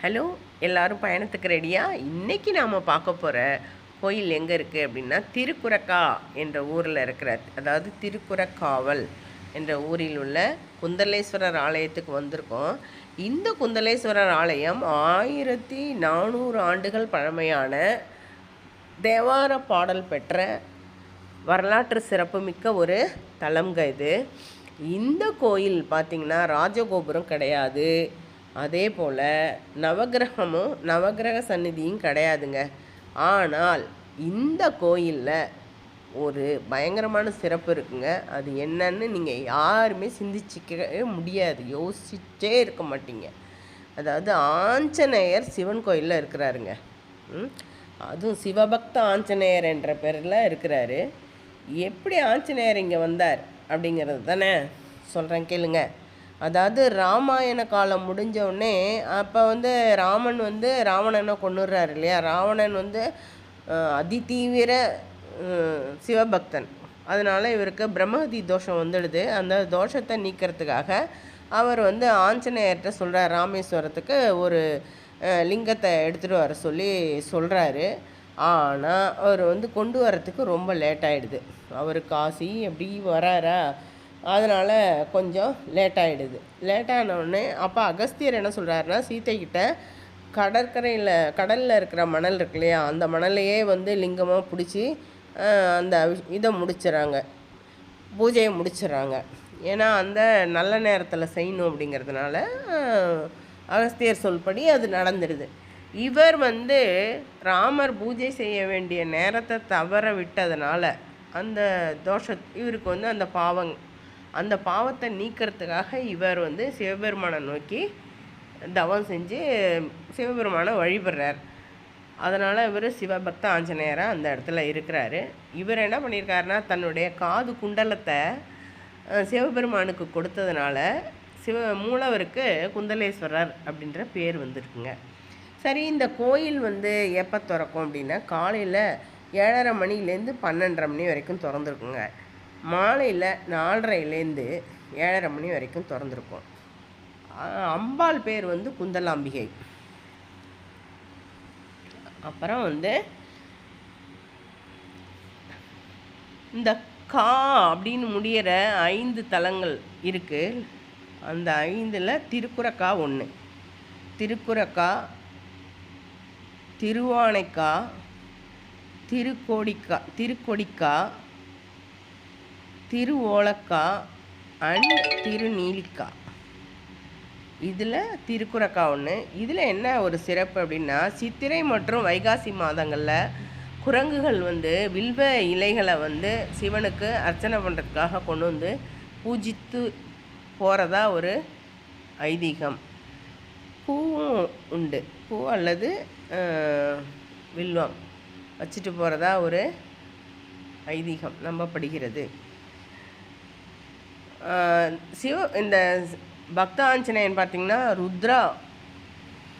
Hello, எல்லோரும் பயணத்துக்கு ரெடியா? இன்றைக்கி நாம் பார்க்க போகிற கோயில் எங்கே இருக்குது அப்படின்னா, திருக்குறக்கா என்ற ஊரில் இருக்கிற, அதாவது திருக்குறக்காவல் என்ற ஊரில் உள்ள குந்தலேஸ்வரர் ஆலயத்துக்கு வந்திருக்கோம். இந்த குந்தலேஸ்வரர் ஆலயம் 1400 ஆண்டுகள் பழமையான தேவார பாடல் பெற்ற வரலாற்று சிறப்புமிக்க ஒரு தலம்ங்க இது. இந்த கோயில் பார்த்திங்கன்னா ராஜகோபுரம் கிடையாது, அதே போல் நவகிரக சந்நிதியும் கிடையாதுங்க. ஆனால் இந்த கோயிலில் ஒரு பயங்கரமான சிறப்பு இருக்குங்க. அது என்னன்னு நீங்கள் யாருமே சிந்திச்சிக்கவே முடியாது, யோசிச்சே இருக்க மாட்டீங்க. அதாவது ஆஞ்சநேயர் சிவன் கோயிலில் இருக்கிறாருங்க. அதுவும் சிவபக்த ஆஞ்சநேயர் என்ற பேரில் இருக்கிறாரு. எப்படி ஆஞ்சநேயர் இங்கே வந்தார் அப்படிங்கிறது தானே சொல்கிறேன், கேளுங்க. அதாவது ராமாயண காலம் முடிஞ்சவுடனே அப்போ ராமன் ராவணனை கொன்னுடுறாரு இல்லையா. ராவணன் அதிதீவிர சிவபக்தன். அதனால் இவருக்கு பிரம்மஹத்தி தோஷம் வந்துடுது. அந்த தோஷத்தை நீக்கிறதுக்காக அவர் ஆஞ்சநேயர்கிட்ட சொல்கிறார், ராமேஸ்வரத்துக்கு ஒரு லிங்கத்தை எடுத்துகிட்டு வர சொல்லி சொல்கிறாரு. ஆனால் அவர் கொண்டு வரத்துக்கு ரொம்ப லேட் ஆகிடுது. அவர் காசி எப்படி வராரா, அதனால் கொஞ்சம் லேட்டாகிடுது. லேட்டானவுடனே அப்போ அகஸ்தியர் என்ன சொல்கிறாருன்னா, சீத்தைக்கிட்ட கடலில் இருக்கிற மணல் இருக்கு இல்லையா, அந்த மணலையே லிங்கமாக பிடிச்சி அந்த இதை முடிச்சிடறாங்க, பூஜையை முடிச்சிடறாங்க. ஏன்னா அந்த நல்ல நேரத்தில் செய்யணும் அப்படிங்கிறதுனால அகஸ்தியர் சொல்படி அது நடந்துடுது. இவர் ராமர் பூஜை செய்ய வேண்டிய நேரத்தை தவற விட்டதுனால அந்த இவருக்கு அந்த பாவத்தை நீக்கிறதுக்காக இவர் சிவபெருமானை நோக்கி தவம் செஞ்சு சிவபெருமானை வழிபடுறார். அதனால் இவர் சிவபக்த ஆஞ்சநேயராக அந்த இடத்துல இருக்கிறாரு. இவர் என்ன பண்ணியிருக்காருன்னா, தன்னுடைய காது குண்டலத்தை சிவபெருமானுக்கு கொடுத்ததுனால மூலவருக்கு குந்தலேஸ்வரர் அப்படின்ற பேர் வந்திருக்குங்க. சரி, இந்த கோயில் எப்போ திறக்கும் அப்படின்னா, காலையில் 7:30 மணிலேருந்து 12:30 மணி வரைக்கும் திறந்துருக்குங்க. மாலையில் 4:30லேருந்து 7:30 மணி வரைக்கும் திறந்துருக்கும். அம்பாள் பேர் குந்தலாம்பிகை. அப்புறம் இந்த கா அப்படின்னு முடிகிற 5 தலங்கள் இருக்குது. அந்த 5ல் திருக்குறக்கா ஒன்று. திருக்குறக்கா, திருவானைக்கா, திருக்கொடிக்கா, திருவோலக்கா அண்ட் திருநீலிக்கா. இதில் திருக்குறக்கா ஒன்று. இதில் என்ன ஒரு சிறப்பு அப்படின்னா, சித்திரை மற்றும் வைகாசி மாதங்களில் குரங்குகள் வில்வ இலைகளை சிவனுக்கு அர்ச்சனை பண்ணுறதுக்காக கொண்டு பூஜித்து போகிறதா ஒரு ஐதீகம். பூவும் உண்டு. பூ அல்லது வில்வம் வச்சுட்டு போகிறதா ஒரு ஐதீகம் நம்பப்படுகிறது. இந்த பக்த ஆஞ்சநேயன் பார்த்திங்கன்னா ருத்ரா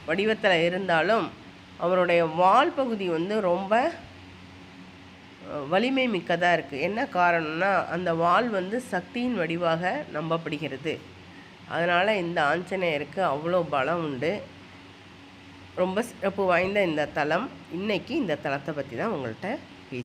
வடிவத்தில் இருந்தாலும் அவருடைய வால் பகுதி ரொம்ப வலிமை மிக்கதாக இருக்குது. என்ன காரணம்னா, அந்த வால் சக்தியின் வடிவாக நம்பப்படுகிறது. அதனால் இந்த ஆஞ்சநேயருக்கு அவ்வளோ பலம் உண்டு. ரொம்ப சிறப்பு வாய்ந்த இந்த தலம். இன்றைக்கி இந்த தலத்தை பற்றி தான் உங்கள்கிட்ட